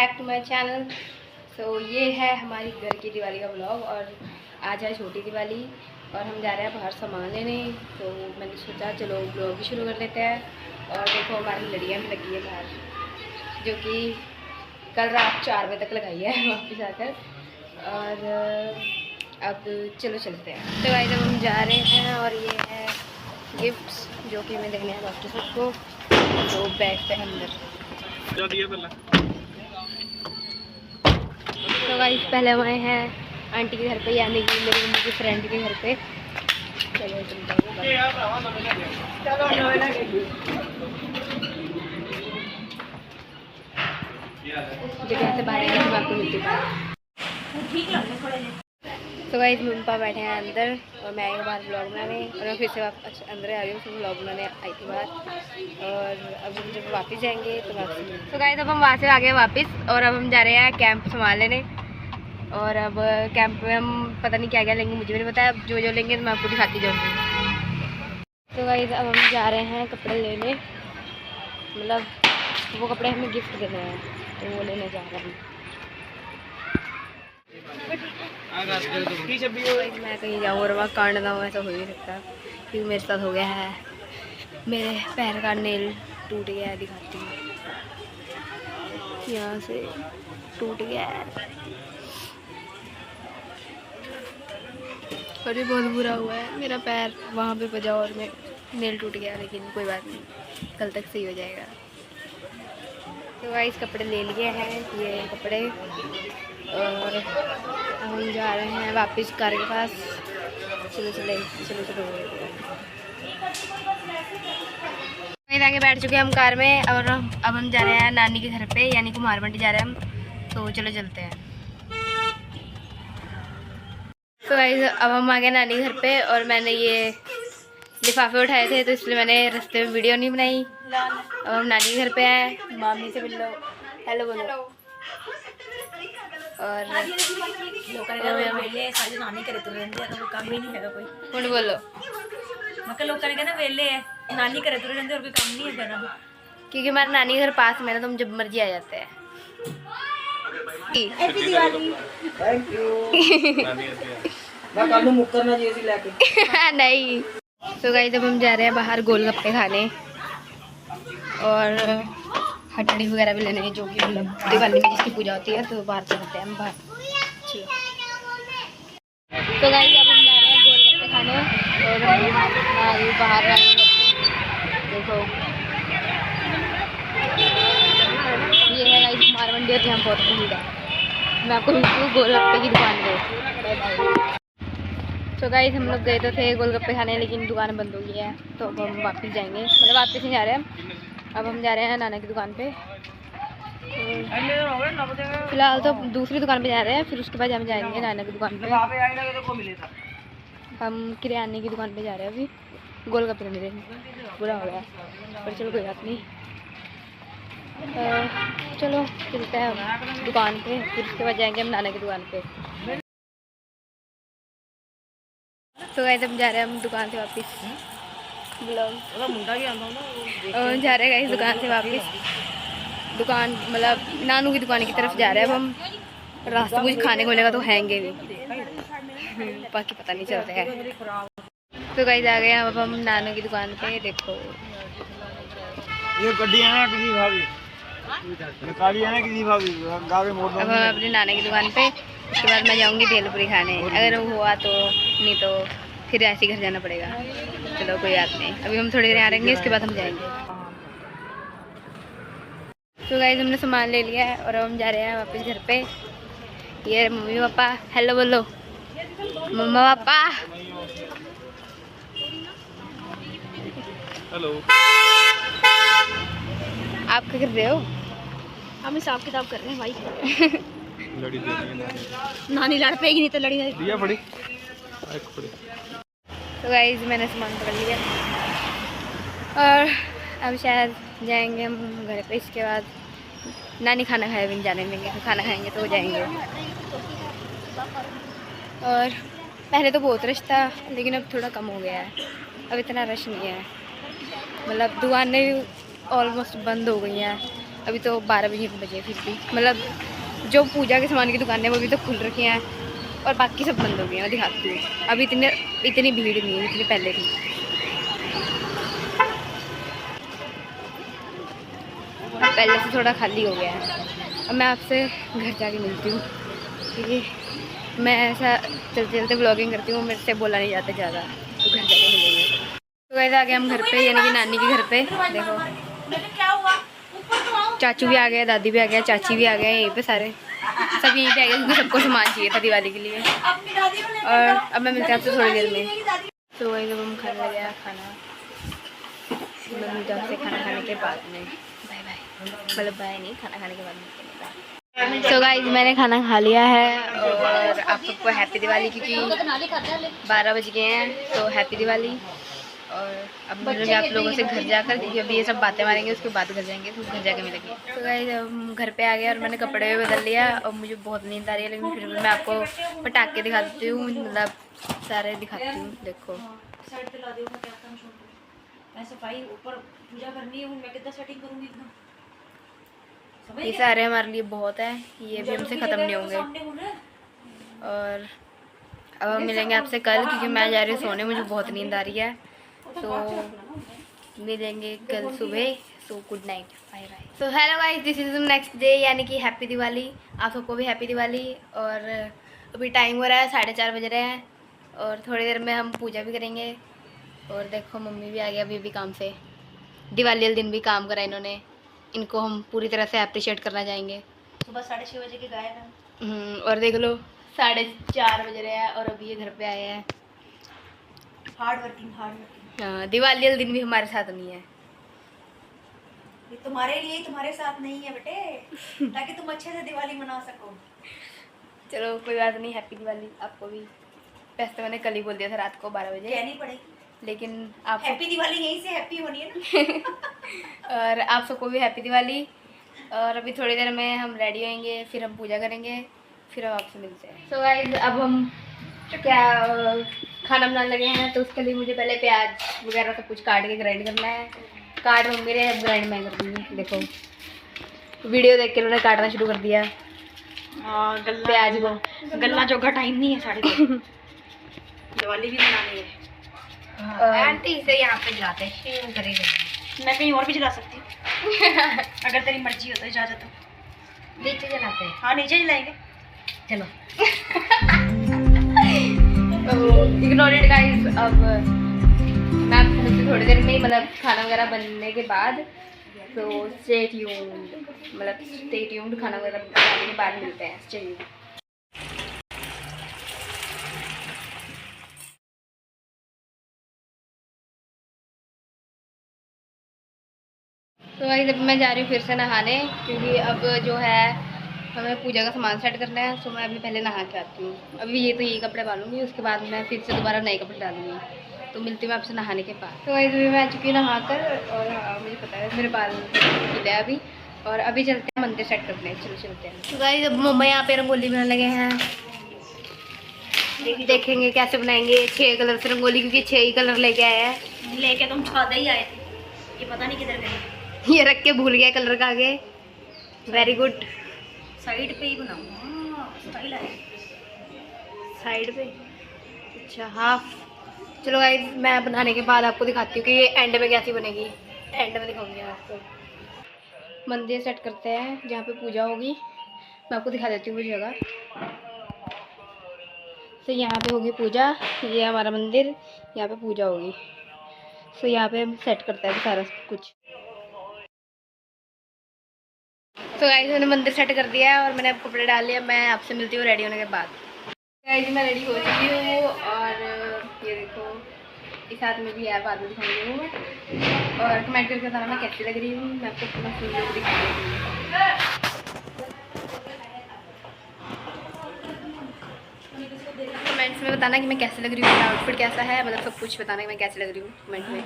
Back to my channel. So ये है हमारी घर की दिवाली का ब्लॉग और आज है छोटी दिवाली और हम जा रहे हैं बाहर सामान लेने। तो मैंने सोचा चलो ब्लॉग भी शुरू कर लेते हैं। और देखो हमारी लड़ियाँ भी लगी है बाहर, जो कि कल रात 4 बजे तक लगाई है वापस आकर। और अब चलो चलते हैं। तो भाई जब हम जा रहे हैं और ये है गिफ्ट्स जो कि मैं देने हैं डॉक्टर सबको। तो बैग पे अंदर तो गाइस पहले हम आए हैं आंटी के घर पे, यानी कि मेरी मम्मी की फ्रेंड के घर पे। चलो जगह से बाहर आपको मिलती है। तो गाइस मम्मी पापा बैठे हैं अंदर और मैं आई बाहर ब्लॉग बनाने, और मैं फिर से वापस अंदर आ गई हूँ। फिर ब्लॉग बनाने आई थी बाहर और अब हम जब वापस जाएंगे तो वापस। तो गाइस अब हम वहाँ से आ गए वापस और अब हम जा रहे हैं कैंप सामान लेने। और अब कैंप में हम पता नहीं क्या क्या लेंगे, मुझे भी नहीं पता। अब जो जो लेंगे तो मैं आपको दिखाती जाऊँगी। तो गाइस अब हम जा रहे हैं कपड़े लेने, मतलब वो कपड़े हमें गिफ्ट देने हैं तो वो लेने जा रहे हैं। मैं कहीं जाऊँ और वहाँ कांड ना हो, ऐसा हो ही नहीं सकता क्योंकि मेरे साथ हो गया है। मेरे पैर का नेल टूट गया है, दिखाती हूँ, यहाँ से टूट गया है और ये बहुत बुरा हुआ है। मेरा पैर वहाँ पे बजा और मैं नेल टूट गया, लेकिन कोई बात नहीं, कल तक सही हो जाएगा। तो गाइस कपड़े ले लिए हैं, ये कपड़े, और हम जा रहे हैं वापस कार के पास। चलो चलो चलो चलो आगे बैठ चुके हैं हम कार में और अब हम जा रहे हैं नानी के घर पे, यानी कुमार मंडी जा रहे हैं हम। तो चलो चलते हैं। तो गाइस अब हम आ गए नानी घर पे और मैंने ये लिफाफे उठाए थे तो इसलिए मैंने रास्ते में वीडियो नहीं बनाई। अब हम नानी के घर पे आए, मामी से मिल लो, हेलो बोलो। और नानी करे तो तो काम ही नहीं है कोई। कौन बोलो मतलब लोग करेंगे ना वेले है, नानी करे तो और कोई काम नहीं है ना, क्योंकि हमारा नानी घर पास में ना, तो हम जब मर्जी आ जाते हैं। हैप्पी दिवाली। Thank you. मैं कल मुकरना जैसी लेके नहीं। तो गाइस जब हम जा रहे हैं बाहर गोलगप्पे खाने और हटड़ी वगैरह भी लेने, जो कि मतलब दिवाली में जिसकी पूजा होती है, तो बाहर चलते हैं हम बाहर। तो गाइस अब हम जा रहे हैं गोलगप्पे खाने और हम बाहर देखो ये है गाइस कुमार मंडी और यहाँ बहुत भीड़ है। मैं आपको मिलती हूँ गोलगप्पे की दुकान पे। तो गाइस हम लोग गए तो थे गोलगप्पे खाने, लेकिन दुकान बंद हो गई है, तो अब हम वापस जाएंगे, मतलब वापस नहीं जा रहे हैं, अब हम जा रहे हैं नाना की दुकान पे। फिलहाल तो दूसरी दुकान पे जा रहे हैं, फिर उसके बाद हम जाएंगे नाना की दुकान पे। हम किराने की दुकान पे जा रहे हैं अभी, गोलगप्पे नहीं मिले, बुरा हो गया, पर चलो कोई बात नहीं। चलो चलते हैं दुकान पे, फिर उसके बाद जाएंगे हम नाना की दुकान पे। तो गाइस हम जा रहे हैं हम दुकान से वापस, ब्लॉग जा रहे हैं गाइस दुकान से वापस, दुकान मतलब नानू की दुकान की तरफ जा रहे हैं अब हम। रास्ते कुछ खाने को मिलेगा तो खाएंगे भी, बाकी पता नहीं चलता है। तो गाइस आ गए अब हम नानू की दुकान पे। देखो ये गड्डी है ना किसी भाभी, ये काली है ना किसी भाभी, गावे मोड़ दो। अब हम अपने नाना की दुकान पे, उसके बाद मैं जाऊंगी भेलपुरी खाने, अगर वो हुआ तो, नहीं तो फिर ऐसे घर जाना पड़ेगा। चलो कोई बात नहीं, अभी हम थोड़ी देर आ रहेंगे, उसके बाद हम जाएंगे। तो गाइस हमने सामान ले लिया है और अब हम जा रहे हैं वापस घर पे। ये मम्मी पापा, हेलो बोलो मम्मा पापा, हेलो। आप क्या कर रहे हो? हम हिसाब किताब कर रहे हैं भाई। लड़ी दे रही है नानी लड़ पेगी नहीं तो लड़ी दिया फड़ी फड़ी। तो गाइस मैंने सामान पकड़ लिया और अब शायद जाएंगे हम घर पे। इसके बाद नानी खाना खाए भी नहीं जाने देंगे, तो खाना खाएंगे तो हो जाएंगे। और पहले तो बहुत रश था, लेकिन अब थोड़ा कम हो गया है, अब इतना रश नहीं है, मतलब दुकानें ऑलमोस्ट बंद हो गई हैं अभी तो 12 बजे बजे फिर भी मतलब जो पूजा के सामान की दुकानें वो अभी तो खुल रखी हैं और बाकी सब बंद हो गई हैं। मैं दिखाती हूँ, अभी इतनी भीड़ नहीं है जितनी पहले थी। पहले से थोड़ा खाली हो गया है। अब मैं आपसे घर जाके मिलती हूँ क्योंकि मैं ऐसा चलते चलते ब्लॉगिंग करती हूँ, मेरे से बोला नहीं जाता ज़्यादा, तो घर जाके मिलेंगे। तो वैसे आ गए हम घर पे, यानी कि नानी के घर पे। देखो चाचू भी आ गया, दादी भी आ गया, चाची भी आ गए, यहीं पे सारे सब यहीं पे आ गए क्योंकि सबको सामान चाहिए था दिवाली के लिए। और अब मैं मिलती हूँ आपसे थोड़ी देर में। तो वही जब हम खाने लगे खाना, मैं मिलती हूँ आपसे खाना खाने के बाद में। बाय बाय, मतलब बाय नहीं, खाना खाने के बाद में। तो गाइस मैंने खाना खा लिया है और आप सबको हैप्पी दिवाली, क्योंकि 12 बज गए हैं, तो हैप्पी दिवाली। और अब मिलेंगे आप लोगों से घर जाकर, क्योंकि अभी ये सब बातें मारेंगे उसके बाद घर जाएंगे, तो घर जाके मिलेंगे। तो गाइस हम घर पे आ गए और मैंने कपड़े भी बदल लिया और मुझे बहुत नींद आ रही है, लेकिन फिर भी मैं आपको पटाखे दिखा देती हूँ, मतलब सारे दिखाती हूँ। देखो सफाई ऊपर पूजा करनी है, मैं कितना सेटिंग करूंगी इतना। ये सारे हमारे लिए बहुत है, ये भी हमसे ख़त्म नहीं होंगे। और अब हम मिलेंगे आपसे कल, क्योंकि मैं जा रही हूँ सोने, मुझे बहुत नींद आ रही है। तो मिलेंगे कल सुबह। So good night, bye bye. So hello guys, this is next day, यानी कि हैप्पी दिवाली। आप सबको भी हैप्पी दिवाली। और अभी टाइम हो रहा है 4:30 बज रहे हैं और थोड़ी देर में हम पूजा भी करेंगे। और देखो मम्मी भी आ गया अभी काम से, दिवाली वाले दिन भी काम करा इन्होंने, इनको हम पूरी तरह से अप्रिशिएट करना चाहेंगे। सुबह 6:30 बजे के गायब है। और देख लो 4:30 बज रहे हैं और अभी ये घर पे आए हैं। Hard working. हाँ, दिवाली वाले दिन भी हमारे साथ नहीं है। ये तुम्हारे लिए, तुम्हारे साथ नहीं है बेटे, ताकि तुम अच्छे से दिवाली मना सको। चलो कोई बात नहीं, हैप्पी दिवाली आपको भी। वैसे तो मैंने कल ही बोल दिया था रात को 12 बजे, कहनी पड़ेगी, लेकिन आप हैप्पी दिवाली यहीं से हैप्पी होनी है ना। और आप सबको भी हैप्पी दिवाली। और अभी थोड़ी देर में हम रेडी होएंगे, फिर हम पूजा करेंगे, फिर हम आपसे मिलते हैं। सो गाइस अब हम क्या खाना बनाने लगे हैं, तो उसके लिए मुझे पहले प्याज वगैरह सब कुछ काट के ग्राइंड करना है। काट मम्मी ने, ग्राइंड मैं कर दूँगी। देखो वीडियो देख के उन्होंने काटना शुरू कर दिया प्याज को। गल्ला जोगा टाइम नहीं है साढ़े दिवाली भी मनानी है। आंटी इसे यहाँ पे जलाते हैं, मैं कहीं और भी जला सकती हूँ। अगर तेरी मर्जी हो तो, इजाजत हो। नीचे जलाते हैं। हाँ नीचे जलाएंगे, चलो। Ignore it guys. अब मैं आपको मिलती थोड़ी देर में, मतलब खाना वगैरह बनने के बाद। तो स्टे ट्यून्ड, मतलब स्टे ट्यून्ड, खाना वगैरह बनाने के बाद मिलते हैं। Stay tuned. तो भाई जब मैं जा रही हूँ फिर से नहाने, क्योंकि अब जो है हमें पूजा का सामान सेट करना है। तो मैं अभी पहले नहा के आती हूँ। अभी ये तो यही कपड़े डालूंगी, उसके बाद मैं फिर से दोबारा नए कपड़े डालूंगी। तो मिलती हूँ मैं आपसे नहाने के बाद। तो भाई अभी मैं आ चुकी हूँ नहा कर, और मुझे पता है मेरे बाल खिले अभी। और अभी चलते हैं मंदिर सेट करने, चलो चलते हैं। तो भाई जब मम्मा यहाँ पे रंगोली बनाने लगे हैं, देखेंगे कैसे बनाएंगे 6 कलर से रंगोली, क्योंकि 6 ही कलर लेके आए हैं। लेके तुम 14 ही आए थे, ये पता नहीं किधर गए। ये रख के भूल गया कलर का आगे। Very good. साइड पे ही बनाऊँ, स्टाइल है साइड पे, अच्छा हाफ। चलो गाइस मैं बनाने के बाद आपको दिखाती हूँ कि ये एंड में कैसी बनेगी। एंड में दिखाऊंगी आपको। मंदिर सेट करते हैं जहाँ पे पूजा होगी, मैं आपको दिखा देती हूँ वो जगह। तो यहाँ पे होगी पूजा, ये हमारा मंदिर, यहाँ पे पूजा होगी। तो यहाँ पे हम सेट करते हैं सारा कुछ। तो गाइस मैंने मंदिर सेट कर दिया है और मैंने अब कपड़े डाल लिया। मैं आपसे मिलती हूँ रेडी होने के बाद। गाइस मैं रेडी हो चुकी हूँ और ये देखो इस हाथ में भी है, बाद में दिखाऊंगी हूँ। और कमेंट करके बताना मैं कैसी लग रही हूँ, मैं आपको पूरा फुल लुक दिखा दूँगी। कमेंट्स में बताना कि मैं कैसी लग रही हूँ, मेरा आउटफिट कैसा है, मतलब सब कुछ बताना कि मैं कैसी लग रही हूँ कमेंट में।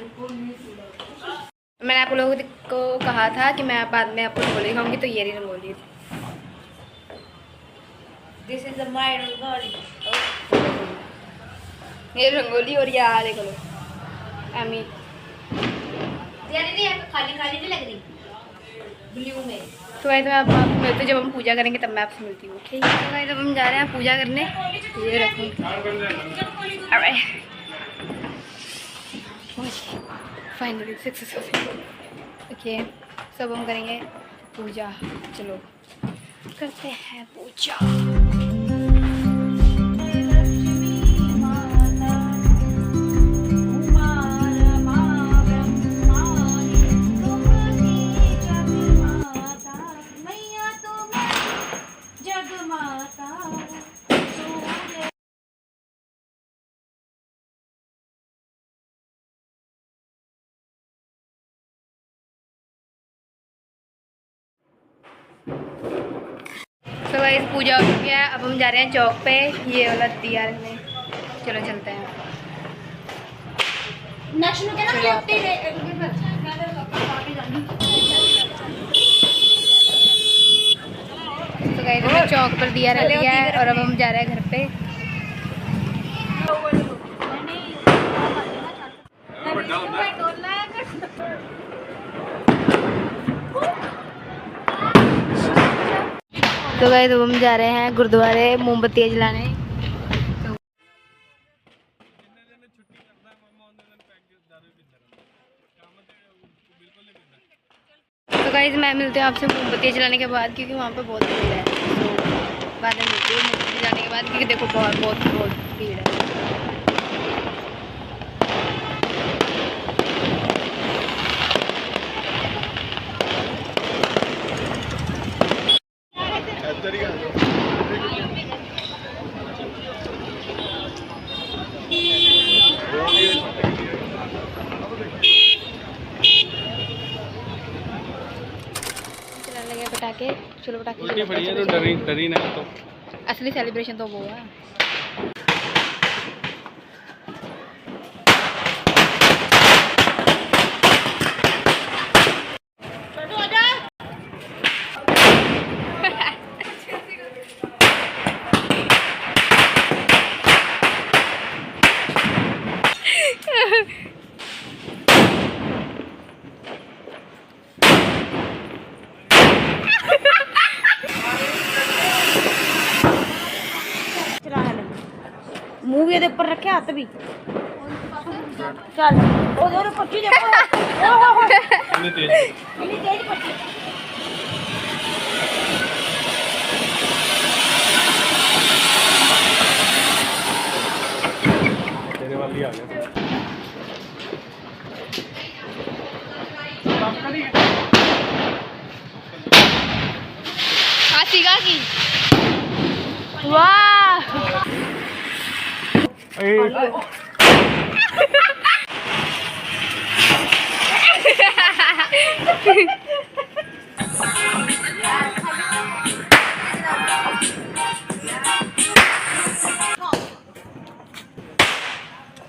मैंने आप लोगों को कहा था कि मैं बाद में आपको रंगोली दिखाऊंगी, तो ये रही rangoli. This is my rangoli. ये रंगोली और ये आ देख लो यानी नहीं खाली खाली नहीं लग रही। ब्लू में। तो भाई तो मैं आपसे मिलती हूँ जब हम पूजा करेंगे, तब मैं आपसे मिलती हूँ। ओके तो भाई जब हम जा रहे हैं पूजा करने, ये रखूँ अरे फाइनली सक्सेसफुल। ओके सब हम करेंगे पूजा, चलो करते हैं पूजा। तो भाई पूजा हो चुकी है, अब हम जा रहे हैं चौक पे ये वाला दिया रखने। चलो चलते हैं। तो गाइस हमने चौक पर दिया रख दिया है और अब हम जा रहे हैं घर पे। तो गाइस अब हम जा रहे हैं गुरुद्वारे मोमबत्तियाँ जलाने। तो गाइस मैं मिलती हूँ आपसे मोमबत्तियाँ जलाने के बाद, क्योंकि वहाँ पे बहुत भीड़ है। तो बाद में मिलती हूँ मोमबत्ती जलाने के बाद, क्योंकि देखो बहुत भीड़ है। चलाने लगे पटाखे। चलो पटाखे बढ़िया, तो डरी ना तो असली सेलिब्रेशन तो वो है। मूवी ਦੇ ਉੱਪਰ ਰੱਖਿਆ ਹੱਥ ਵੀ ਚੱਲ ਉਹਦੇ ਪੱਟੀ ਦੇਖੋ इतनी तेज ਇੰਨੀ ਤੇਜ਼ ਪੱਟੀ तेरे वाली आ गया। सीगा की वाह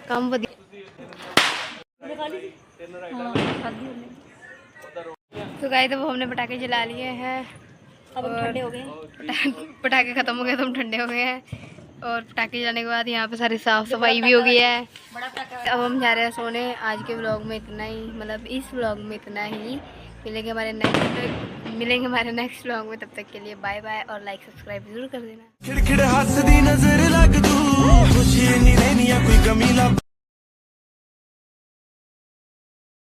काम बढ़िया। तो गाइस अब हमने पटाखे जला लिए हैं, अब हम ठंडे हो गए। पटाखे खत्म हो गए तो हम ठंडे हो गए हैं। और पटाखे जाने के बाद यहाँ पे सारी साफ सफाई भी हो गई है। अब हम जा रहे हैं सोने। आज के व्लॉग में इतना ही, मतलब इस व्लॉग में इतना ही। मिलेंगे हमारे नेक्स्ट व्लॉग में। तब तक के लिए बाय बाय और लाइक सब्सक्राइब जरूर कर देना। खिड़खिड़ हंसदी नजर लग तू खुशी नहीं रहनी कोई कमी